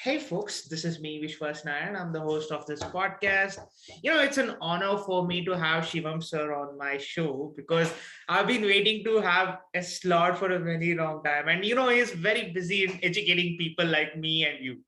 Hey folks, this is me, Vishwas Nayan. I'm the host of this podcast. It's an honor for me to have Shivam sir on my show because I've been waiting to have a slot for a very long time. And he's very busy in educating people like me and you.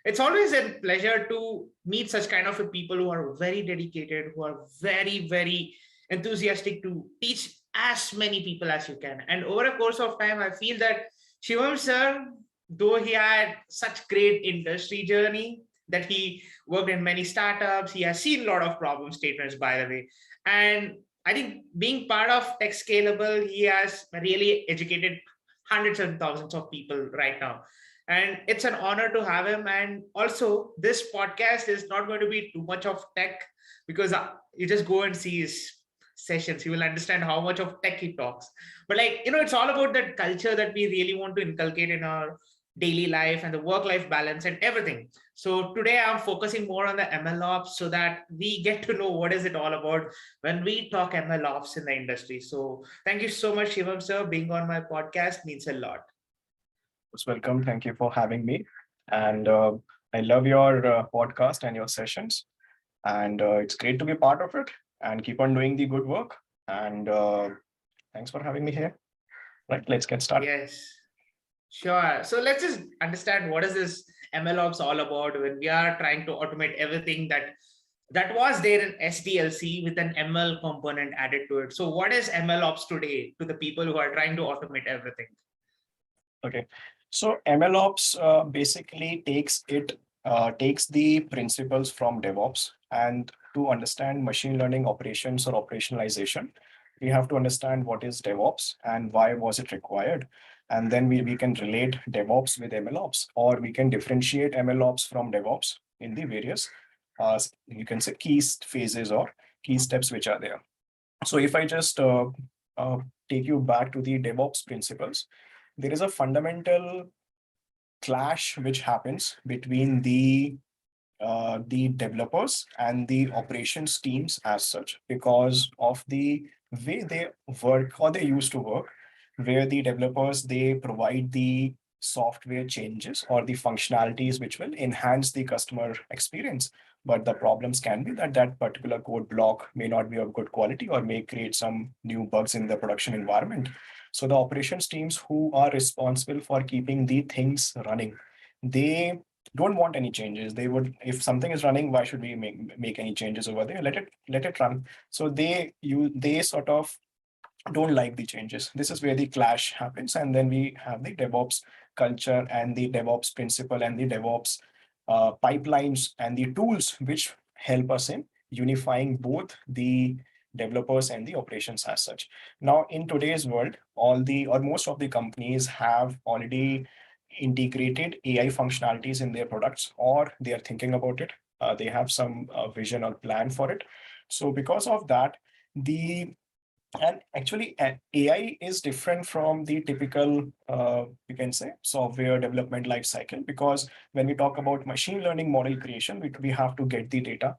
It's always a pleasure to meet such kind of a people who are very dedicated, who are very, very enthusiastic to teach as many people as you can. And over a course of time, I feel that Shivam sir, though he had such great industry journey, that he worked in many startups, he has seen a lot of problem statements, by the way. And I think being part of Tech Scalable, he has really educated hundreds and thousands of people right now. And it's an honor to have him. And also, this podcast is not going to be too much of tech because you just go and see his sessions. You will understand how much of tech he talks. But it's all about that culture that we really want to inculcate in our daily life and the work-life balance and everything. So today I'm focusing more on the MLOps so that we get to know what is it all about when we talk MLOps in the industry. So thank you so much, Shivam sir. Being on my podcast means a lot. Most welcome. Thank you for having me. And I love your podcast and your sessions. And it's great to be part of it and keep on doing the good work. And thanks for having me here. Right, let's get started. Yes, sure. So let's just understand what is this MLOps all about when we are trying to automate everything that was there in SDLC with an ML component added to it. So what is MLOps today to the people who are trying to automate everything? Okay. So MLOps basically takes the principles from DevOps, and to understand machine learning operations or operationalization, we have to understand what is DevOps and why was it required. And then we can relate DevOps with MLOps, or we can differentiate MLOps from DevOps in the various, you can say, key phases or key steps which are there. So if I just uh, take you back to the DevOps principles, there is a fundamental clash which happens between the developers and the operations teams as such, because of the way they work or they used to work, where the developers, they provide the software changes or the functionalities which will enhance the customer experience. But the problems can be that that particular code block may not be of good quality or may create some new bugs in the production environment. So the operations teams who are responsible for keeping the things running, they don't want any changes. They would, if something is running, why should we make any changes over there? Let it run. So they sort of don't like the changes. This is where the clash happens. And then we have the DevOps culture and the DevOps principle and the DevOps pipelines and the tools which help us in unifying both the developers and the operations as such. Now, in today's world, all the or most of the companies have already integrated AI functionalities in their products, or they are thinking about it. They have some vision or plan for it. So because of that, the and actually, AI is different from the typical, you can say, software development life cycle, because when we talk about machine learning model creation, we have to get the data.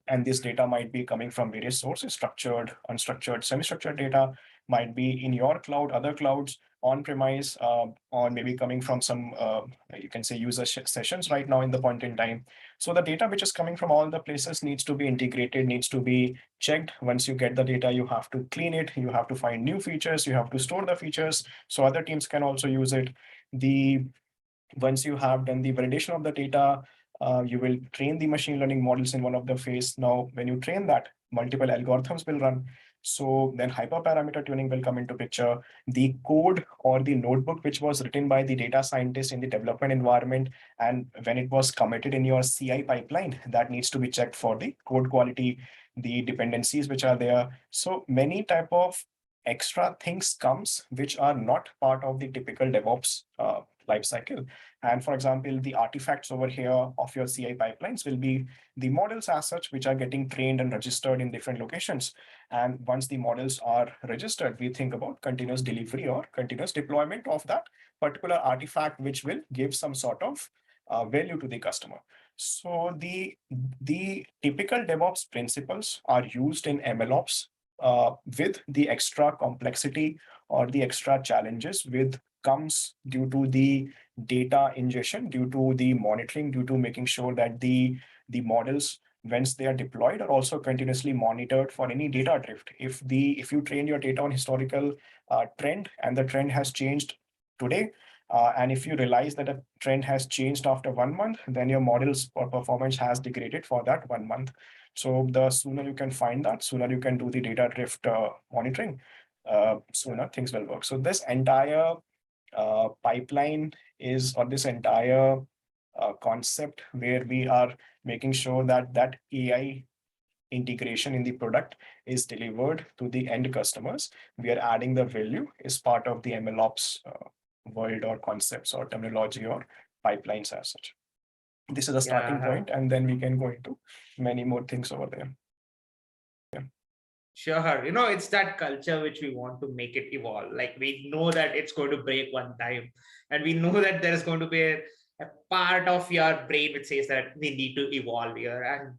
And this data might be coming from various sources: structured, unstructured, semi-structured data, might be in your cloud, other clouds, on-premise, or maybe coming from some, you can say, user sessions right now in the point in time. So the data which is coming from all the places needs to be integrated, needs to be checked. Once you get the data, you have to clean it, you have to find new features, you have to store the features so other teams can also use it. The Once you have done the validation of the data, you will train the machine learning models in one of the phase. Now, when you train that, multiple algorithms will run. So then hyperparameter tuning will come into picture. The code or the notebook which was written by the data scientist in the development environment, and when it was committed in your CI pipeline, that needs to be checked for the code quality, the dependencies which are there. So many type of extra things comes which are not part of the typical DevOps life cycle. And for example, the artifacts over here of your CI pipelines will be the models as such, which are getting trained and registered in different locations. And once the models are registered, we think about continuous delivery or continuous deployment of that particular artifact, which will give some sort of value to the customer. So the typical DevOps principles are used in MLOps with the extra complexity or the extra challenges with comes due to the data ingestion, due to the monitoring, due to making sure that the models, once they are deployed, are also continuously monitored for any data drift. If you train your data on historical trend, and the trend has changed today, and if you realize that a trend has changed after 1 month, then your model's performance has degraded for that 1 month. So the sooner you can find that, sooner you can do the data drift monitoring, sooner things will work. So this entire pipeline is, or this entire concept where we are making sure that that AI integration in the product is delivered to the end customers. We are adding the value, is part of the MLOps world, or concepts, or terminology, or pipelines as such. This is a starting Yeah. point, and then we can go into many more things over there. Sure. It's that culture which we want to make it evolve. Like we know that it's going to break one time, and we know that there's going to be a part of your brain which says that we need to evolve here. And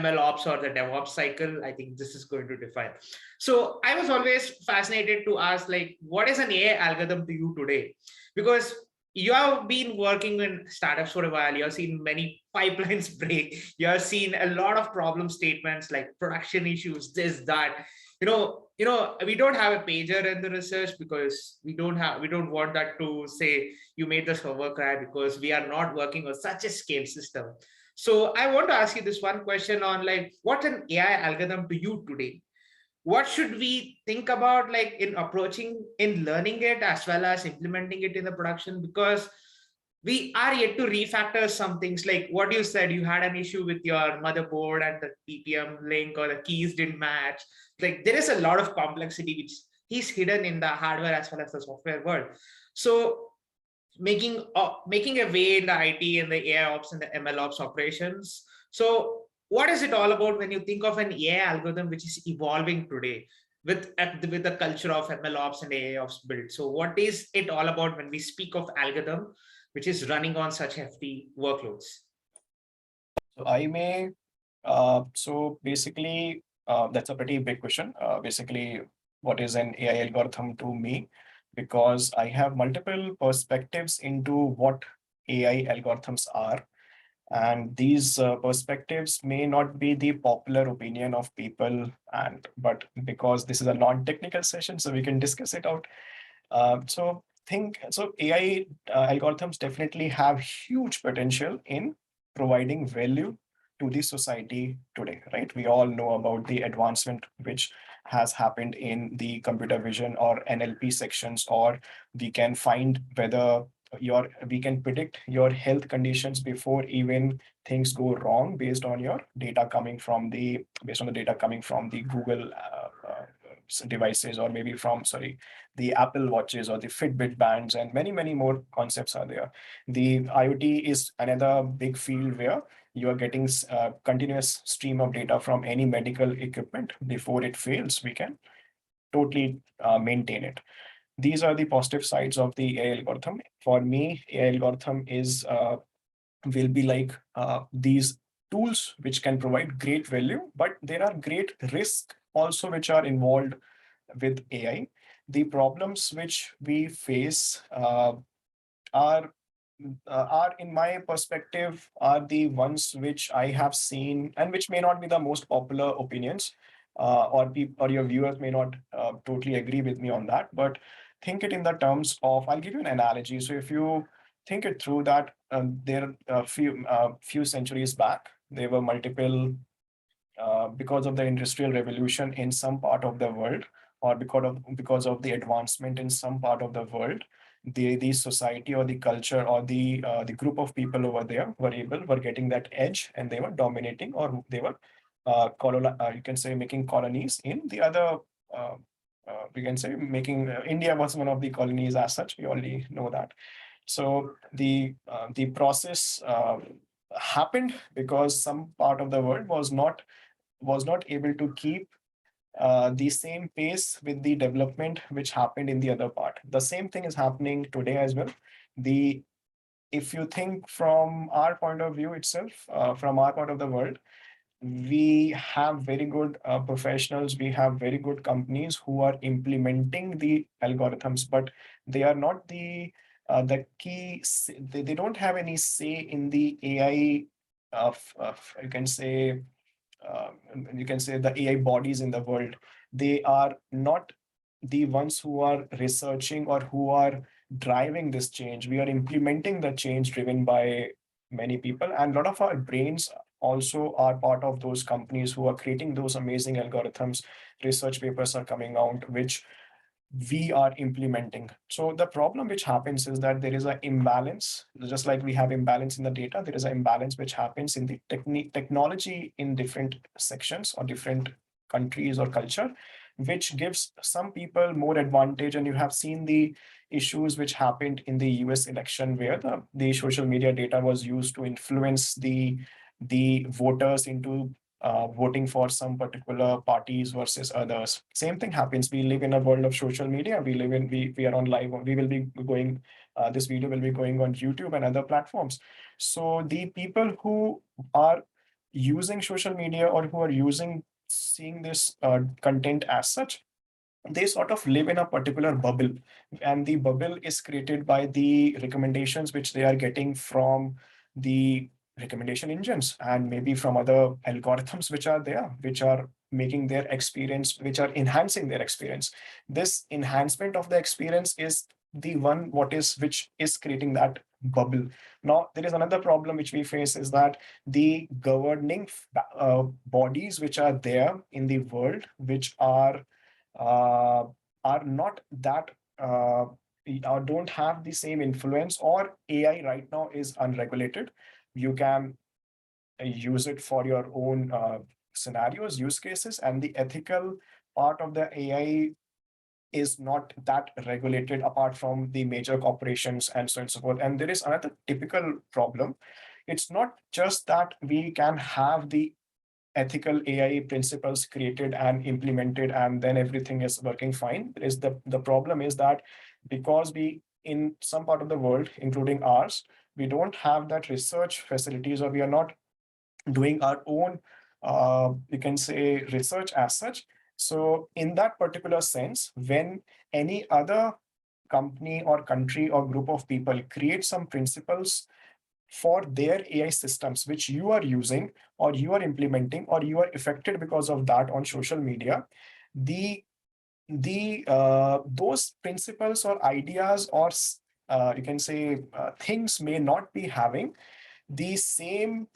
MLOps, or the DevOps cycle, I think this is going to define. So I was always fascinated to ask, like, what is an AI algorithm to you today? Because you have been working in startups for a while, you have seen many pipelines break, you have seen a lot of problem statements like production issues, this, that. We don't have a pager in the research, because we don't want that to say you made the server cry, because we are not working on such a scale system. So I want to ask you this one question on, like, what's an AI algorithm to you today? What should we think about, like, in approaching, in learning it as well as implementing it in the production? Because we are yet to refactor some things, like what you said, you had an issue with your motherboard and the TPM link or the keys didn't match. Like, there is a lot of complexity which is hidden in the hardware as well as the software world. So making a way in the IT and the AI ops and the ML ops operations. So what is it all about when you think of an AI algorithm which is evolving today with the culture of ML ops and AI ops built? So what is it all about when we speak of algorithm which is running on such hefty workloads? So I may, so basically, that's a pretty big question. Basically, what is an AI algorithm to me? Because I have multiple perspectives into what AI algorithms are. And these perspectives may not be the popular opinion of people, but because this is a non-technical session, so we can discuss it out. So AI algorithms definitely have huge potential in providing value to the society today, right? We all know about the advancement which has happened in the computer vision or NLP sections, or we can find whether we can predict your health conditions before even things go wrong, based on the data coming from the Google devices, or maybe from, sorry, the Apple watches or the Fitbit bands, and many, many more concepts are there. The IoT is another big field where you are getting continuous stream of data from any medical equipment. Before it fails, we can totally maintain it. These are the positive sides of the AI algorithm. For me, AI algorithm will be like these tools which can provide great value, but there are great risks also which are involved with AI. The problems which we face are in my perspective, are the ones which I have seen, and which may not be the most popular opinions, or your viewers may not totally agree with me on that. But think it in the terms of, I'll give you an analogy. So if you think it through, that there a few centuries back, there were multiple, because of the industrial revolution in some part of the world, or because of the advancement in some part of the world, the society, or the culture, or the group of people over there were getting that edge, and they were dominating, or they were you can say making colonies in the other, we can say making, India was one of the colonies as such, we already know that. So the process happened because some part of the world was not able to keep the same pace with the development which happened in the other part. The same thing is happening today as well. The If you think from our point of view itself, from our part of the world, we have very good professionals, we have very good companies who are implementing the algorithms, but they are not the the key, they don't have any say in the AI of you can say the AI bodies in the world. They are not the ones who are researching or who are driving this change. We are implementing the change driven by many people, and a lot of our brains also are part of those companies who are creating those amazing algorithms. Research papers are coming out which we are implementing. So the problem which happens is that there is an imbalance, just like we have imbalance in the data, there is an imbalance which happens in the technology in different sections or different countries or culture, which gives some people more advantage. And you have seen the issues which happened in the US election where the social media data was used to influence the voters into voting for some particular parties versus others. Same thing happens. We live in a world of social media. We are on live. We will be going. This video will be going on YouTube and other platforms. So the people who are using social media or who are using seeing this content as such, they sort of live in a particular bubble, and the bubble is created by the recommendations which they are getting from the recommendation engines and maybe from other algorithms which are there, which are making their experience, which are enhancing their experience. This enhancement of the experience is the one which is creating that bubble. Now there is another problem which we face, is that the governing bodies which are there in the world, which uh, are not that or don't have the same influence, or AI right now is unregulated. You can use it for your own scenarios, use cases, and the ethical part of the AI is not that regulated apart from the major corporations and so on and so forth. And there is another typical problem. It's not just that we can have the ethical AI principles created and implemented, and then everything is working fine. Is the problem is that because we in some part of the world, including ours, we don't have that research facilities, or we are not doing our own, you can say, research as such. So in that particular sense, when any other company or country or group of people create some principles for their AI systems, which you are using or you are implementing or you are affected because of that on social media, the those principles or ideas or you can say things may not be having the same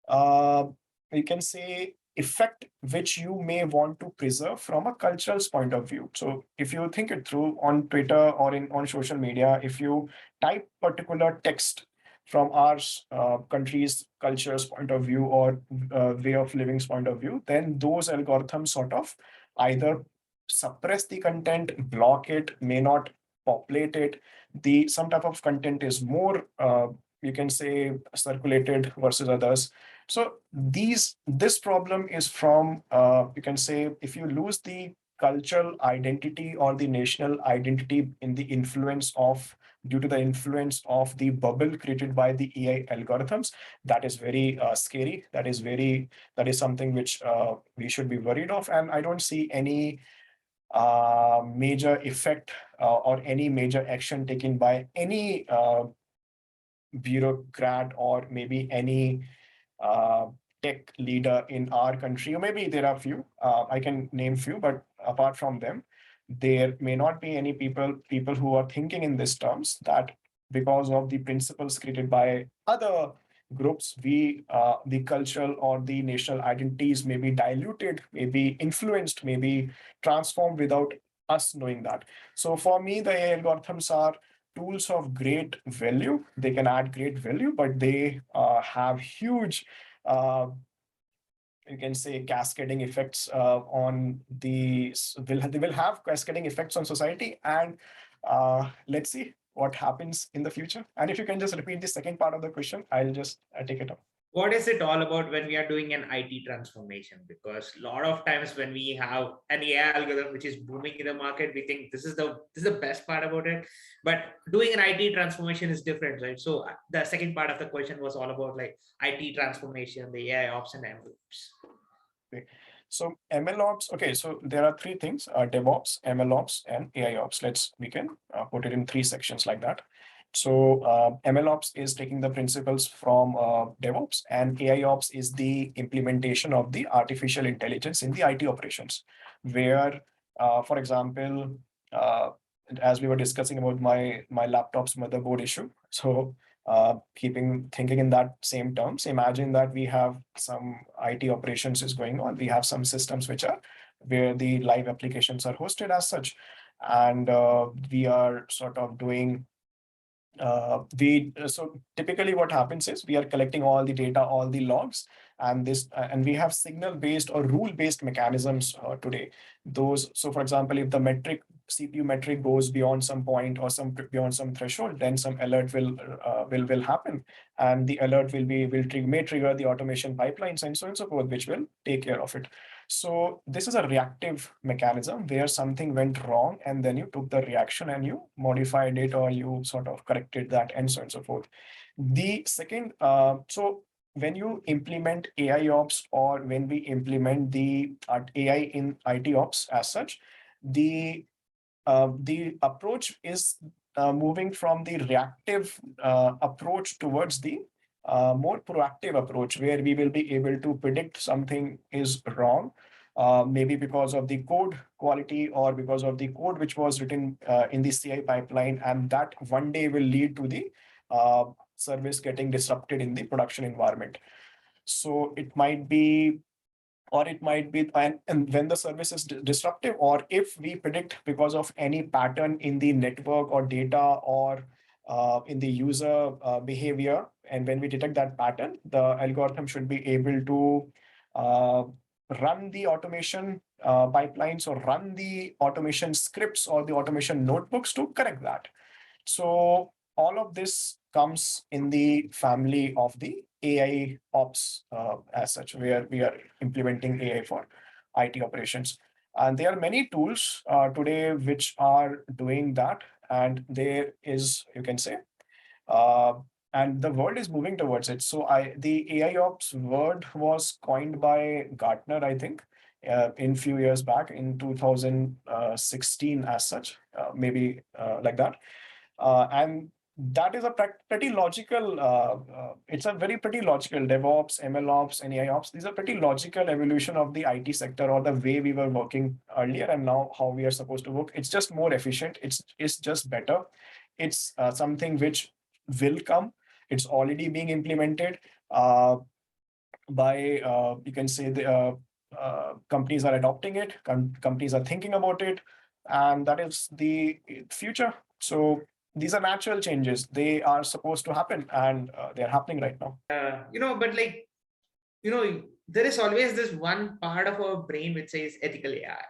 uh, you can say effect which you may want to preserve from a cultural point of view. So if you think it through on Twitter or in on social media, if you type particular text from our country's culture's point of view or way of living's point of view, then those algorithms sort of either suppress the content, block it, may not populate it. The some type of content is more you can say circulated versus others. So this problem is from you can say, if you lose the cultural identity or the national identity in the influence of due to the influence of the bubble created by the AI algorithms, that is very scary. That is something which we should be worried of, and I don't see any major effect or any major action taken by any bureaucrat or maybe any uh, tech leader in our country, or maybe there are few. I can name few, but apart from them, there may not be any people who are thinking in these terms, that because of the principles created by other groups, we the cultural or the national identities may be diluted, may be influenced, may be transformed without us knowing that. So for me, the AI algorithms are tools of great value. They can add great value, but they have huge, uh, you can say, cascading effects on they will have cascading effects on society. And let's see what happens in the future. And if you can just repeat the second part of the question, I'll just take it up. What is it all about when we are doing an IT transformation? Because a lot of times when we have an AI algorithm which is booming in the market, we think this is the best part about it. But doing an IT transformation is different, right? So the second part of the question was all about like IT transformation, the AI ops and MLOps. Okay. So MLOps, okay, so there are three things, DevOps, MLOps, and AI Ops. We can put it in three sections like that. So MLOps is taking the principles from DevOps, and AIOps is the implementation of the artificial intelligence in the IT operations, where, for example, uh, as we were discussing about my laptop's motherboard issue. So keeping thinking in that same terms, imagine that we have some IT operations is going on. We have some systems which are where the live applications are hosted as such, and we are sort of doing we so typically what happens is we are collecting all the data, all the logs, and this and we have signal based or rule based mechanisms today. Those, so for example, if the metric CPU metric goes beyond some point or some beyond some threshold, then some alert will happen, and the alert may trigger the automation pipelines and so on and so forth, which will take care of it. So this is a reactive mechanism where something went wrong and then you took the reaction and you modified it or you sort of corrected that and so on and so forth. The second, so when you implement AI ops or when we implement the AI in IT ops as such, the approach is moving from the reactive approach towards the more proactive approach, where we will be able to predict something is wrong, maybe because of the code quality or because of the code which was written in the CI pipeline, and that one day will lead to the service getting disrupted in the production environment. So it might be, or it might be, and when the service is disruptive, or if we predict because of any pattern in the network or data or in the user behavior, and when we detect that pattern, the algorithm should be able to uh, run the automation pipelines or run the automation scripts or the automation notebooks to correct that. So all of this comes in the family of the AI ops as such, where we are implementing AI for IT operations. And there are many tools today which are doing that. And there is, you can say, uh, and the world is moving towards it. So the AI ops word was coined by Gartner, I think, in few years back in 2016 as such, maybe like that. And that is a pretty logical, it's a very pretty logical DevOps, MLOps, and AIOps. These are pretty logical evolution of the IT sector or the way we were working earlier and now how we are supposed to work. It's just more efficient. It's just better. It's something which will come. It's already being implemented by, you can say, the companies are adopting it, companies are thinking about it, and that is the future. So these are natural changes. They are supposed to happen, and they're happening right now. But like, there is always this one part of our brain which says ethical AI.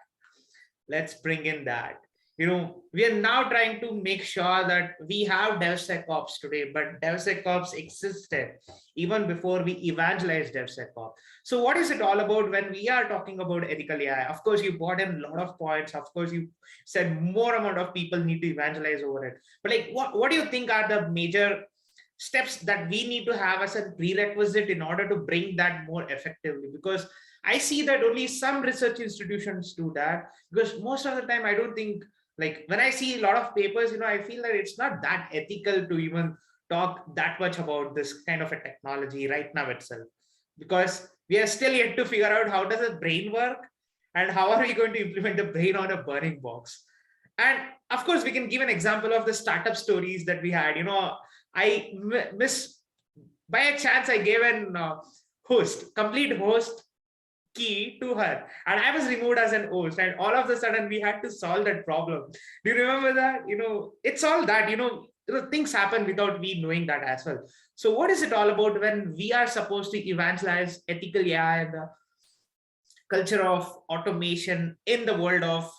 Let's bring in that. We are now trying to make sure that we have DevSecOps today, but DevSecOps existed even before we evangelized DevSecOps. So what is it all about when we are talking about ethical AI? Of course, you brought in a lot of points. Of course, you said more amount of people need to evangelize over it. But like, what do you think are the major steps that we need to have as a prerequisite in order to bring that more effectively? Because I see that only some research institutions do that, because most of the time I don't think, like when I see a lot of papers, I feel that it's not that ethical to even talk that much about this kind of a technology right now itself, because we are still yet to figure out how does a brain work and how are we going to implement the brain on a burning box. And of course, we can give an example of the startup stories that we had. I miss by a chance I gave an complete host key to her, and I was removed as an host, and all of a sudden we had to solve that problem. Do you remember that? It's all that, things happen without we knowing that as well. So what is it all about when we are supposed to evangelize ethical AI and the culture of automation in the world of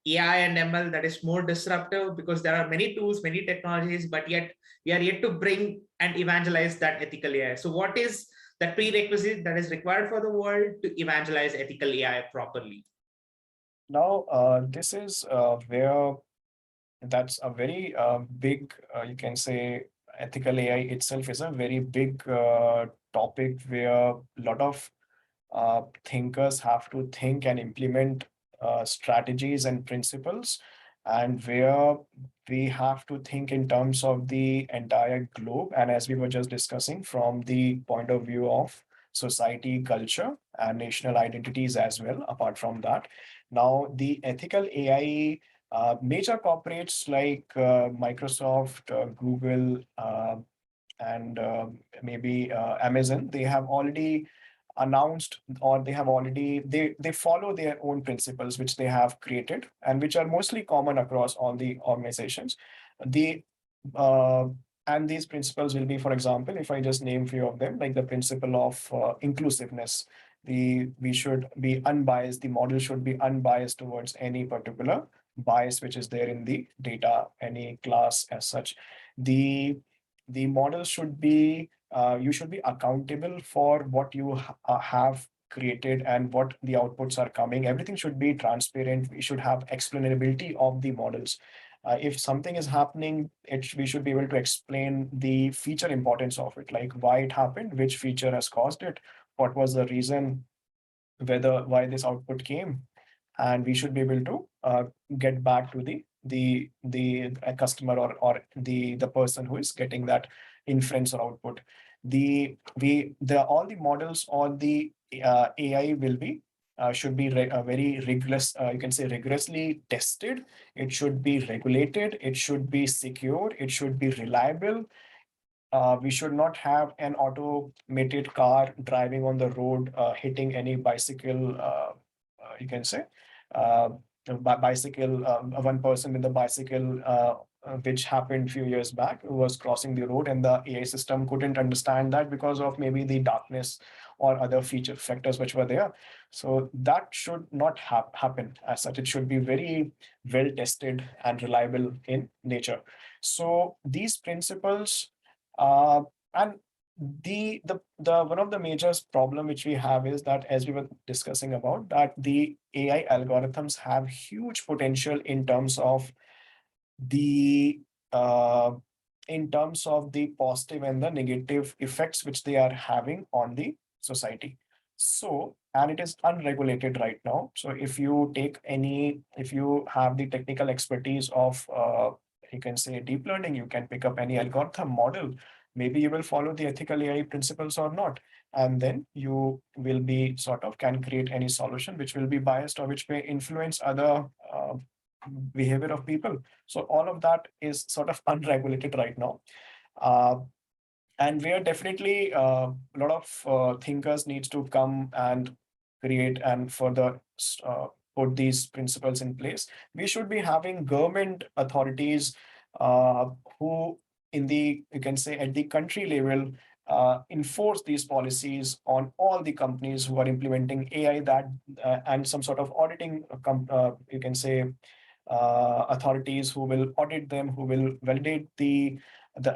AI and ML that is more disruptive, because there are many tools, many technologies, but yet we are yet to bring and evangelize that ethical AI. So what is the prerequisite that is required for the world to evangelize ethical AI properly? Now, this is where that's a very big, you can say, ethical AI itself is a very big topic where a lot of thinkers have to think and implement strategies and principles. and where we have to think in terms of the entire globe. And as we were just discussing, from the point of view of society, culture, and national identities as well, apart from that. Now, the ethical AI, major corporates like Microsoft, Google, and maybe Amazon, they have already announced, or they have already they follow their own principles which they have created and which are mostly common across all the organizations. The uh, and these principles will be, for example, if I just name few of them, like the principle of inclusiveness. We should be unbiased. The model should be unbiased towards any particular bias which is there in the data, any class as such. The the model should be, you should be accountable for what you have created and what the outputs are coming. Everything should be transparent. We should have explainability of the models. If something is happening, we should be able to explain the feature importance of it, like why it happened, which feature has caused it, what was the reason, whether why this output came, and we should be able to get back to the customer, or the person who is getting that inference or output. The all the models, all the AI will be should be very rigorous, you can say rigorously tested. It should be regulated, it should be secure, it should be reliable. We should not have an automated car driving on the road, hitting any bicycle, you can say, uh, bicycle, one person with a bicycle, which happened few years back, who was crossing the road, and the AI system couldn't understand that because of maybe the darkness or other feature factors which were there. So that should not happen as such. It should be very well tested and reliable in nature. So these principles, uh, and the one of the major problem which we have is that, as we were discussing about, that the AI algorithms have huge potential the uh, in terms of the positive and the negative effects which they are having on the society. So, and it is unregulated right now. So if you have the technical expertise of, you can say, deep learning, you can pick up any algorithm model. Maybe you will follow the ethical AI principles or not. And then you will be sort of can create any solution which will be biased or which may influence other behavior of people. So all of that is sort of unregulated right now. Uh, and where definitely a lot of thinkers needs to come and create and further put these principles in place. We should be having government authorities who, in the, you can say, at the country level, enforce these policies on all the companies who are implementing AI, that and some sort of auditing you can say authorities who will audit them, who will validate the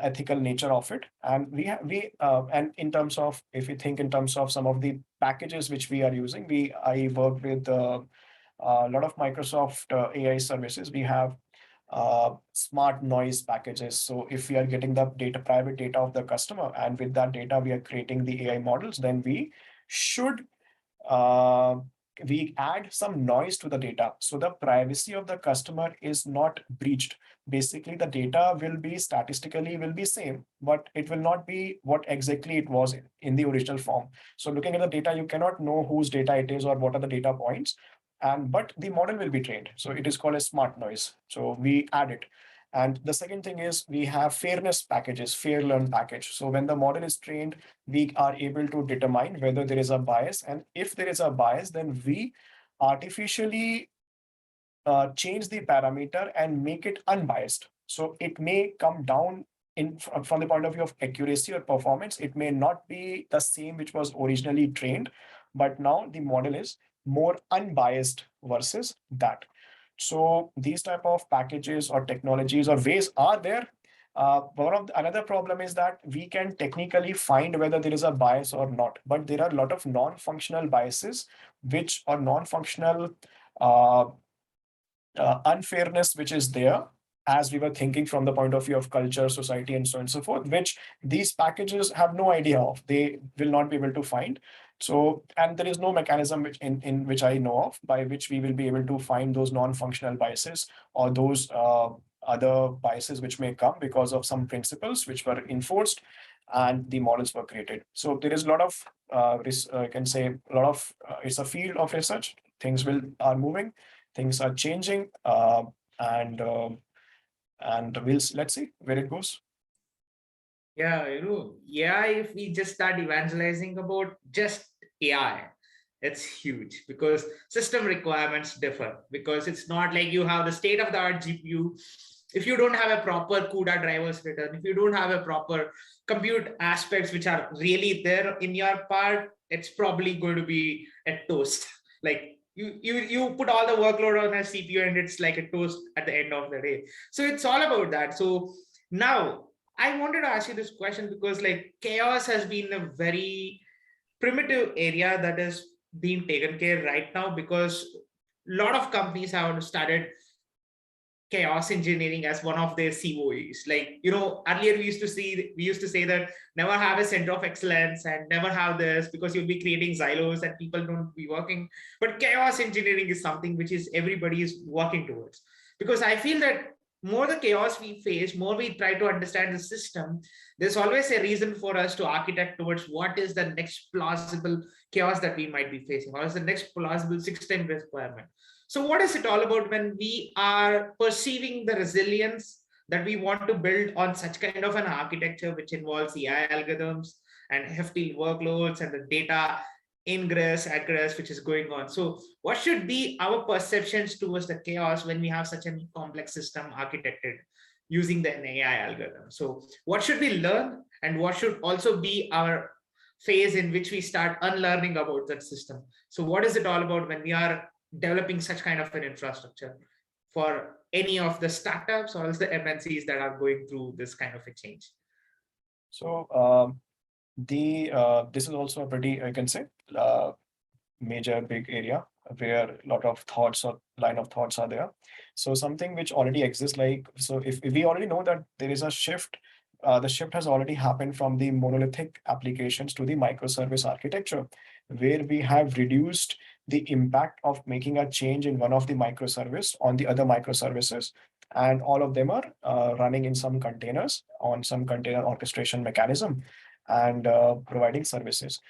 ethical nature of it. And and in terms of, if we think in terms of some of the packages which we are using, I work with a lot of Microsoft AI services. We have smart noise packages. So if we are getting the private data of the customer, and with that data we are creating the AI models, then should uh, we add some noise to the data so the privacy of the customer is not breached. Basically, the data will be statistically will be same, but it will not be what exactly it was in the original form. So looking at the data, you cannot know whose data it is or what are the data points, and but the model will be trained. So it is called a smart noise. So we add it. And the second thing is we have fairness packages, fair learn package. So when the model is trained, we are able to determine whether there is a bias. And if there is a bias, then we artificially change the parameter and make it unbiased. So it may come down from the point of view of accuracy or performance. It may not be the same which was originally trained, but now the model is more unbiased versus that. So these type of packages or technologies or ways are there. Another problem is that we can technically find whether there is a bias or not, but there are a lot of non-functional biases, which are non-functional uh, unfairness which is there, as we were thinking from the point of view of culture, society, and so on and so forth, which these packages have no idea of. They will not be able to find. So, and there is no mechanism in which I know of by which we will be able to find those non-functional biases or those other biases which may come because of some principles which were enforced and the models were created. So there is a lot of, I can say, a lot of, it's a field of research. Things are moving, things are changing, and let's see where it goes. Yeah, AI, if we just start evangelizing about just AI, it's huge because system requirements differ. Because it's not like you have the state of the art GPU. If you don't have a proper CUDA drivers written, if you don't have a proper compute aspects which are really there in your part, it's probably going to be a toast. Like you put all the workload on a CPU and it's like a toast at the end of the day. So it's all about that. So now I wanted to ask you this question because like chaos has been a very primitive area that is being taken care right now because a lot of companies have started chaos engineering as one of their COEs. Like, earlier we used to say that never have a center of excellence and never have this because you'll be creating silos and people don't be working. But chaos engineering is something which is everybody is working towards. Because I feel that more the chaos we face, more we try to understand the system, there's always a reason for us to architect towards what is the next plausible chaos that we might be facing, or is the next plausible 6-10 requirement. So, what is it all about when we are perceiving the resilience that we want to build on such kind of an architecture which involves AI algorithms and hefty workloads and the data ingress, egress, which is going on? So, what should be our perceptions towards the chaos when we have such a complex system architected using the AI algorithm? So, what should we learn, and what should also be our phase in which we start unlearning about that system? So, what is it all about when we are developing such kind of an infrastructure for any of the startups or else the MNCs that are going through this kind of a change? So this is also a pretty, I can say, major big area where a lot of thoughts or line of thoughts are there. So something which already exists, like, so if we already know that there is a shift, the shift has already happened from the monolithic applications to the microservice architecture, where we have reduced the impact of making a change in one of the microservice on the other microservices, and all of them are running in some containers on some container orchestration mechanism and providing services.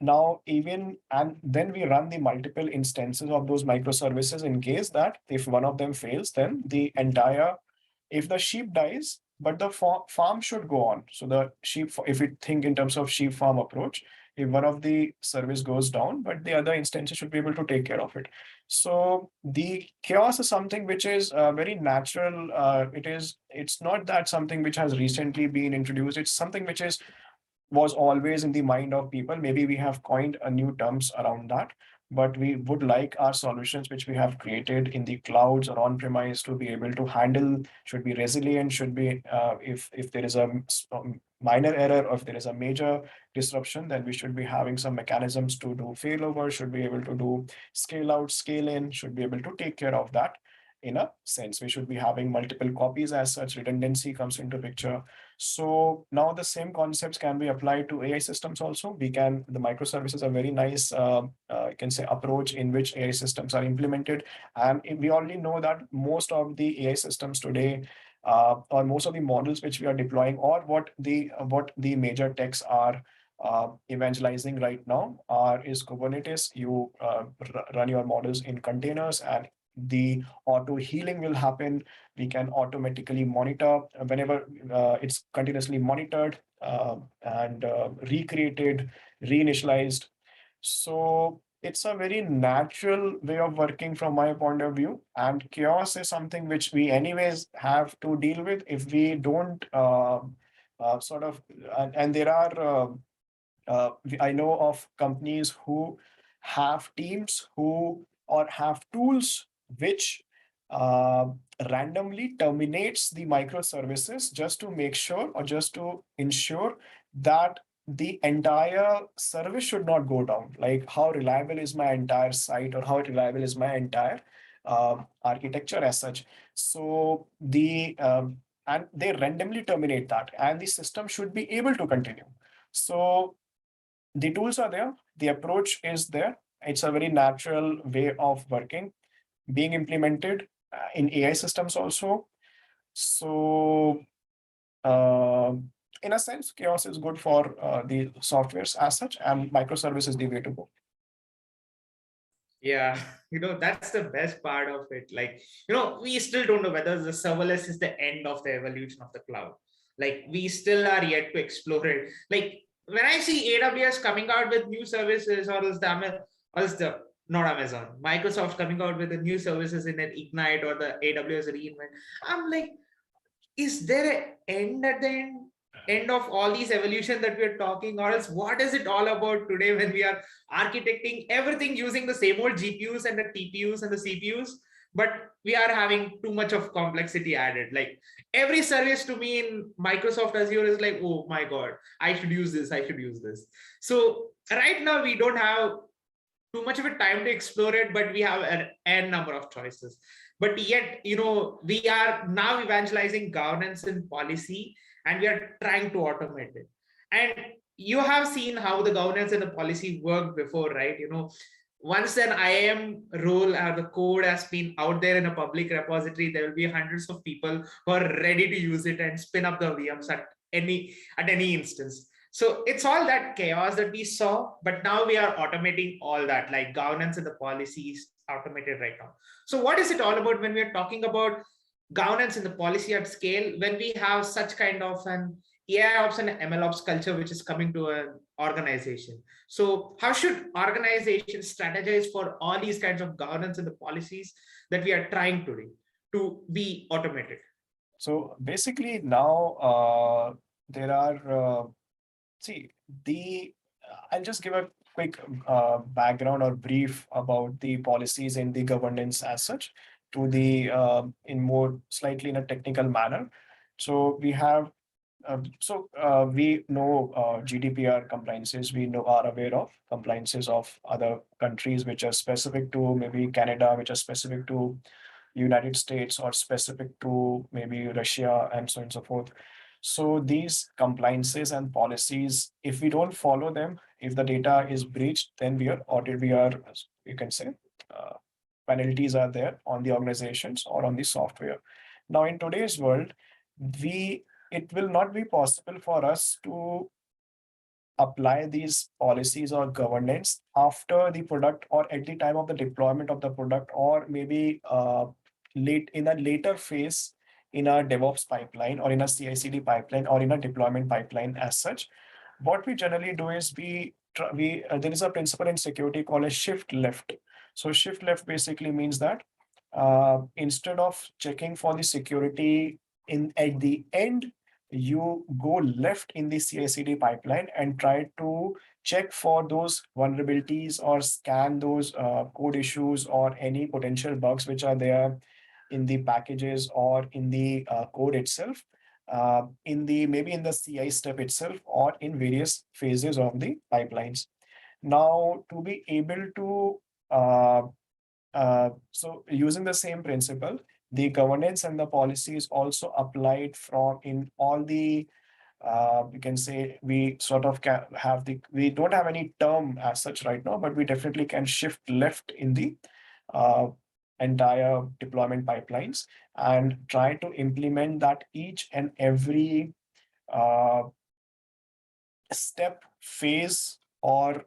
Now, even, and then we run the multiple instances of those microservices in case that if one of them fails, then the entire, if the sheep dies, but the farm should go on. So the sheep, if we think in terms of sheep farm approach, if one of the service goes down, but the other instances should be able to take care of it. So the chaos is something which is very natural. It's not that something which has recently been introduced. It's something which was always in the mind of people. Maybe we have coined a new terms around that, but we would like our solutions which we have created in the clouds or on premise to be able to handle, should be resilient, should be if there is a minor error or if there is a major disruption, then we should be having some mechanisms to do failover, should be able to do scale out, scale in, should be able to take care of that. In a sense, we should be having multiple copies. As such, redundancy comes into picture. So now the same concepts can be applied to AI systems also. The microservices are very nice, I can say, approach in which AI systems are implemented. And we already know that most of the AI systems today, or most of the models which we are deploying, or what the major techs are evangelizing right now is Kubernetes. You run your models in containers, and the auto healing will happen. We can automatically monitor whenever it's continuously monitored and recreated, reinitialized. So it's a very natural way of working from my point of view. And chaos is something which we anyways have to deal with if we don't sort of, and there are I know of companies who have teams who or have tools which uh, randomly terminates the microservices just to make sure or just to ensure that the entire service should not go down. Like, how reliable is my entire site, or how reliable is my entire architecture as such. So and they randomly terminate that, and the system should be able to continue. So the tools are there. the approach is there. It's a very natural way of working, being implemented in AI systems also. So, uh, in a sense, chaos is good for the softwares as such, and microservice is the way to go. Yeah, that's the best part of it. Like, we still don't know whether the serverless is the end of the evolution of the cloud. Like, we still are yet to explore it. Like, when I see AWS coming out with new services, or else the not Amazon, Microsoft coming out with the new services in an Ignite or the AWS reinvent, I'm like, is there an end at the end of all these evolution that we're talking, or else what is it all about today when we are architecting everything using the same old GPUs and the TPUs and the CPUs, but we are having too much of complexity added? Like, every service to me in Microsoft Azure is like, oh my god, I should use this, I should use this. So right now we don't have too much of a time to explore it, but we have an n number of choices. But yet, we are now evangelizing governance and policy, and we are trying to automate it. And you have seen how the governance and the policy worked before, right? Once an IAM role or the code has been out there in a public repository, there will be hundreds of people who are ready to use it and spin up the VMs at any instance. So it's all that chaos that we saw, but now we are automating all that, like governance and the policies automated right now. So what is it all about when we are talking about governance and the policy at scale, when we have such kind of an AI ops and MLOps culture which is coming to an organization? So how should organizations strategize for all these kinds of governance and the policies that we are trying today to be automated? So basically now there are see the I'll just give a quick background or brief about the policies and the governance as such to the in more slightly in a technical manner. So we know GDPR compliances. We know are aware of compliances of other countries which are specific to maybe Canada, which are specific to United States, or specific to maybe Russia, and so on and so forth. So these compliances and policies, if we don't follow them, if the data is breached, then we are audited. You can say, uh, penalties are there on the organizations or on the software. Now, in today's world, we it will not be possible for us to apply these policies or governance after the product or at the time of the deployment of the product, or maybe late in a later phase in a DevOps pipeline or in a CI/CD pipeline or in a deployment pipeline as such. What we generally do is there is a principle in security called a shift left. So shift left basically means that instead of checking for the security in at the end, you go left in the CI/CD pipeline and try to check for those vulnerabilities or scan those code issues or any potential bugs which are there in the packages or in the code itself, in the maybe in the CI step itself or in various phases of the pipelines. Now, to be able to so using the same principle, the governance and the policies also applied from in all the you can say we sort of have we don't have any term as such right now, but we definitely can shift left in the uh, entire deployment pipelines and try to implement that each and every uh, step, phase, or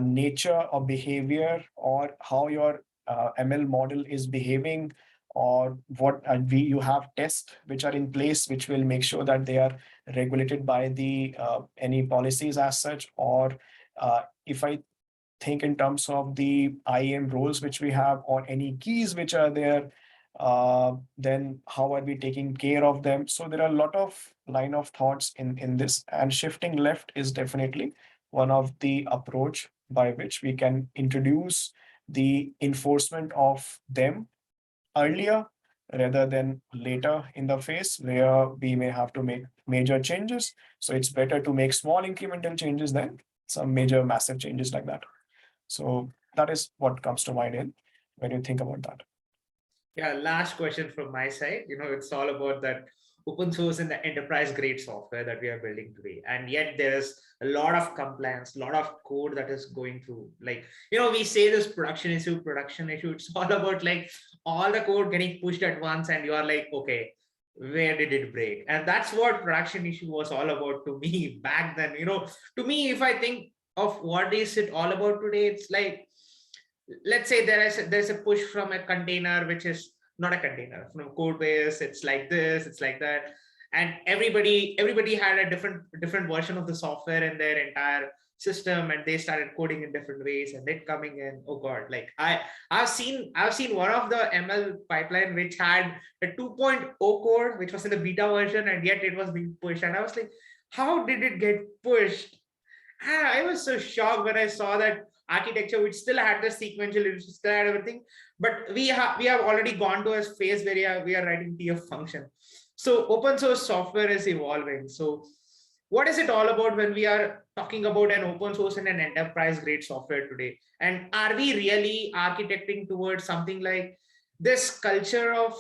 nature or behavior, or how your ML model is behaving, or what you have tests which are in place which will make sure that they are regulated by the any policies as such, or if I think in terms of the IAM roles which we have or any keys which are there, then how are we taking care of them? So there are a lot of line of thoughts in this, and shifting left is definitely one of the approach by which we can introduce the enforcement of them earlier rather than later in the phase where we may have to make major changes. So it's better to make small incremental changes than some major massive changes like that. So that is what comes to mind in when you think about that. Yeah, last question from my side. It's all about that open source and the enterprise grade software that we are building today. And yet there is a lot of compliance, a lot of code that is going through. Like, we say this production issue. It's all about like all the code getting pushed at once, and you are like, okay, where did it break? And that's what production issue was all about to me back then. To me, if I think of what is it all about today, it's like, let's say there's a push from a container which is not a container from code base. It's like this, it's like that, and everybody had a different version of the software in their entire system, and they started coding in different ways, and it coming in, oh god, like I've seen one of the ML pipeline which had a 2.0 code which was in the beta version, and yet it was being pushed, and I was like, how did it get pushed? I was so shocked when I saw that architecture, which still had the sequential, which still had everything, but we have already gone to a phase where we are writing TF function. So open source software is evolving. So what is it all about when we are talking about an open source and an enterprise grade software today? And are we really architecting towards something like this culture of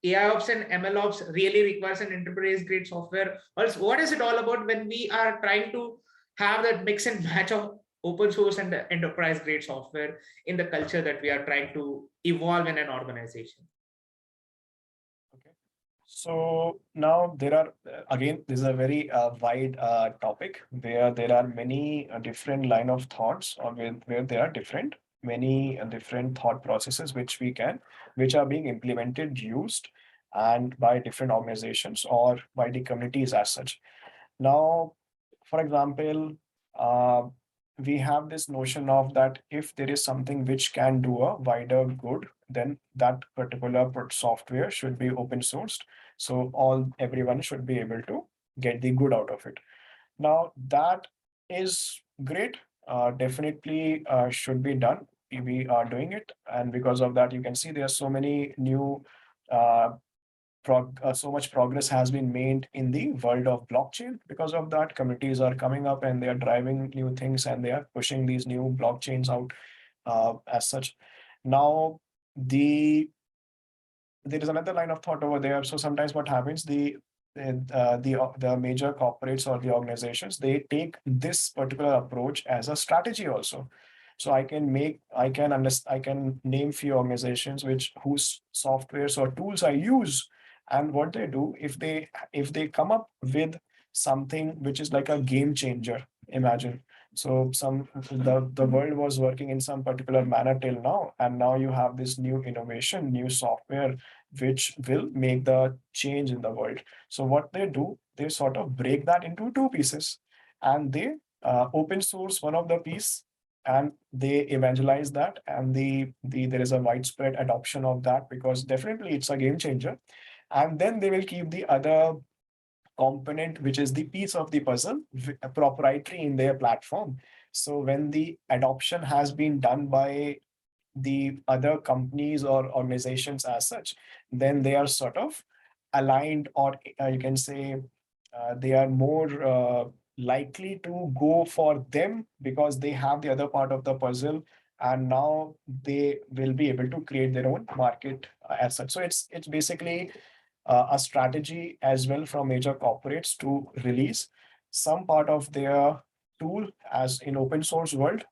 AIOps and MLOps really requires an enterprise grade software? Also, what is it all about when we are trying to have that mix and match of open source and the enterprise grade software in the culture that we are trying to evolve in an organization? Okay. So now there are, again, this is a very wide topic where there are many different line of thoughts, or where there are many different thought processes which are being implemented, used, and by different organizations or by the communities as such. Now, for example, uh, we have this notion of that if there is something which can do a wider good, then that particular software should be open sourced. So everyone should be able to get the good out of it. Now that is great. Definitely should be done. We are doing it, and because of that, you can see there are so many new uh, so much progress has been made in the world of blockchain. Because of that, communities are coming up and they are driving new things and they are pushing these new blockchains out as such. Now, there is another line of thought over there. So sometimes what happens, the major corporates or the organizations, they take this particular approach as a strategy also. So I can name few organizations whose softwares or tools I use, and what they do, if they come up with something which is like a game changer. Imagine, so the world was working in some particular manner till now, and now you have this new innovation, new software which will make the change in the world. So what they do, they sort of break that into two pieces, and they open source one of the piece, and they evangelize that, and there is a widespread adoption of that because definitely it's a game changer. And then they will keep the other component, which is the piece of the puzzle, proprietary in their platform. So when the adoption has been done by the other companies or organizations as such, then they are sort of aligned, or you can say they are more likely to go for them because they have the other part of the puzzle, and now they will be able to create their own market as such. So it's basically a strategy as well from major corporates to release some part of their tool as in open source world,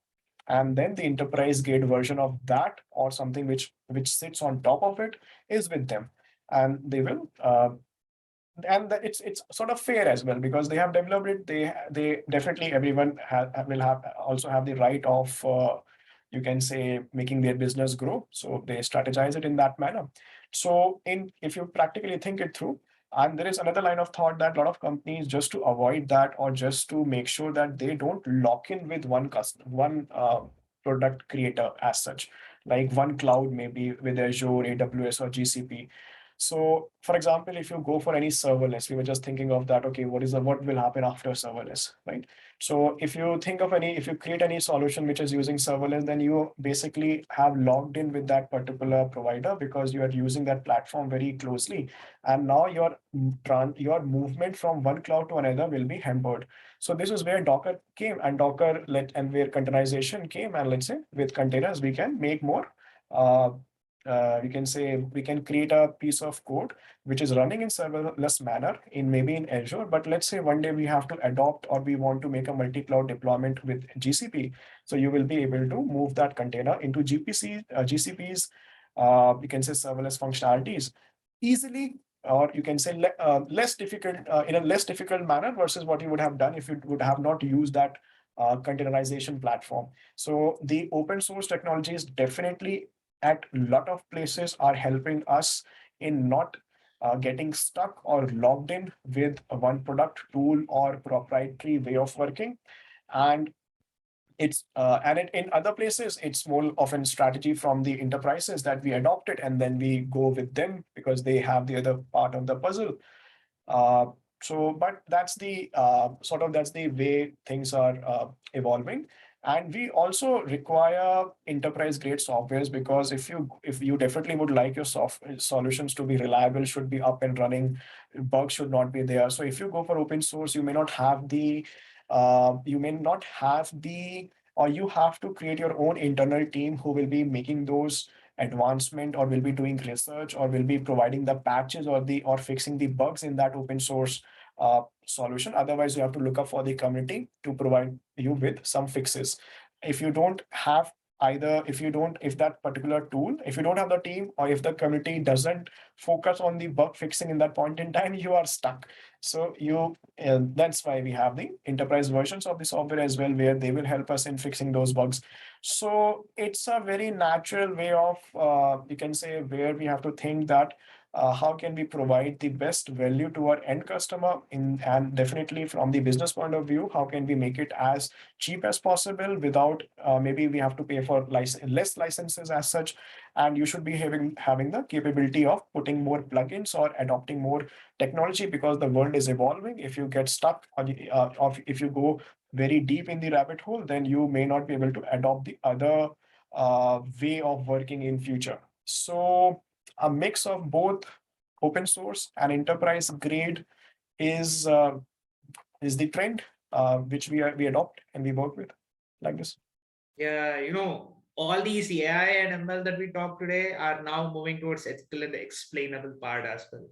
and then the enterprise grade version of that or something which sits on top of it is with them, and they will it's sort of fair as well because they have developed it. They definitely, everyone will have also have the right of you can say making their business grow, so they strategize it in that manner. So in if you practically think it through, and there is another line of thought that a lot of companies, just to avoid that or just to make sure that they don't lock in with one product creator as such, like one cloud, maybe with Azure, AWS, or GCP. So, for example, if you go for any serverless, we were just thinking of that. Okay, what will happen after serverless, right? So, if you create any solution which is using serverless, then you basically have logged in with that particular provider because you are using that platform very closely, and now your movement from one cloud to another will be hampered. So this is where Docker came, and where containerization came, and let's say with containers we can make more. Uh, you can say we can create a piece of code which is running in serverless manner in maybe in Azure. But let's say one day we have to adopt or we want to make a multi-cloud deployment with GCP. So you will be able to move that container into GCP's, you can say serverless functionalities easily, or you can say less difficult in a less difficult manner versus what you would have done if you would have not used that containerization platform. So the open source technologies definitely at a lot of places are helping us in not getting stuck or logged in with one product tool or proprietary way of working. And in other places it's more often strategy from the enterprises that we adopt it and then we go with them because they have the other part of the puzzle. uh, but that's the that's the way things are evolving. And we also require enterprise grade softwares, because if you definitely would like your software solutions to be reliable, should be up and running, bugs should not be there. So if you go for open source, you may not have the or you have to create your own internal team who will be making those advancement or will be doing research or will be providing the patches or fixing the bugs in that open source solution. Otherwise you have to look up for the community to provide you with some fixes. If you don't have either if you don't if that particular tool if you don't have the team, or if the community doesn't focus on the bug fixing in that point in time, you are stuck. So that's why we have the enterprise versions of the software as well, where they will help us in fixing those bugs. So it's a very natural way of, you can say, where we have to think that how can we provide the best value to our end customer and definitely from the business point of view, how can we make it as cheap as possible without maybe we have to pay for less licenses as such. And you should be having the capability of putting more plugins or adopting more technology, because the world is evolving. If you get stuck or if you go very deep in the rabbit hole, then you may not be able to adopt the other way of working in future. So a mix of both open source and enterprise grade is uh, is the trend which we adopt and we work with like this. Yeah, all these AI and ML that we talk today are now moving towards ethical and explainable part as well.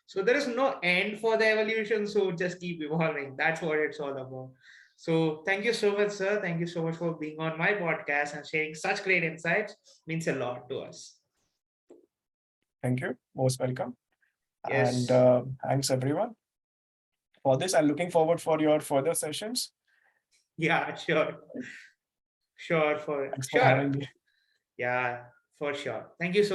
So there is no end for the evolution. So just keep evolving. That's what it's all about. So thank you so much, sir. Thank you so much for being on my podcast and sharing such great insights. Means a lot to us. Thank you, most welcome. And Yes. thanks everyone for this. I'm looking forward for your further sessions. Yeah, sure. Sure. Thanks for Sure. having me. Yeah, for sure. Thank you so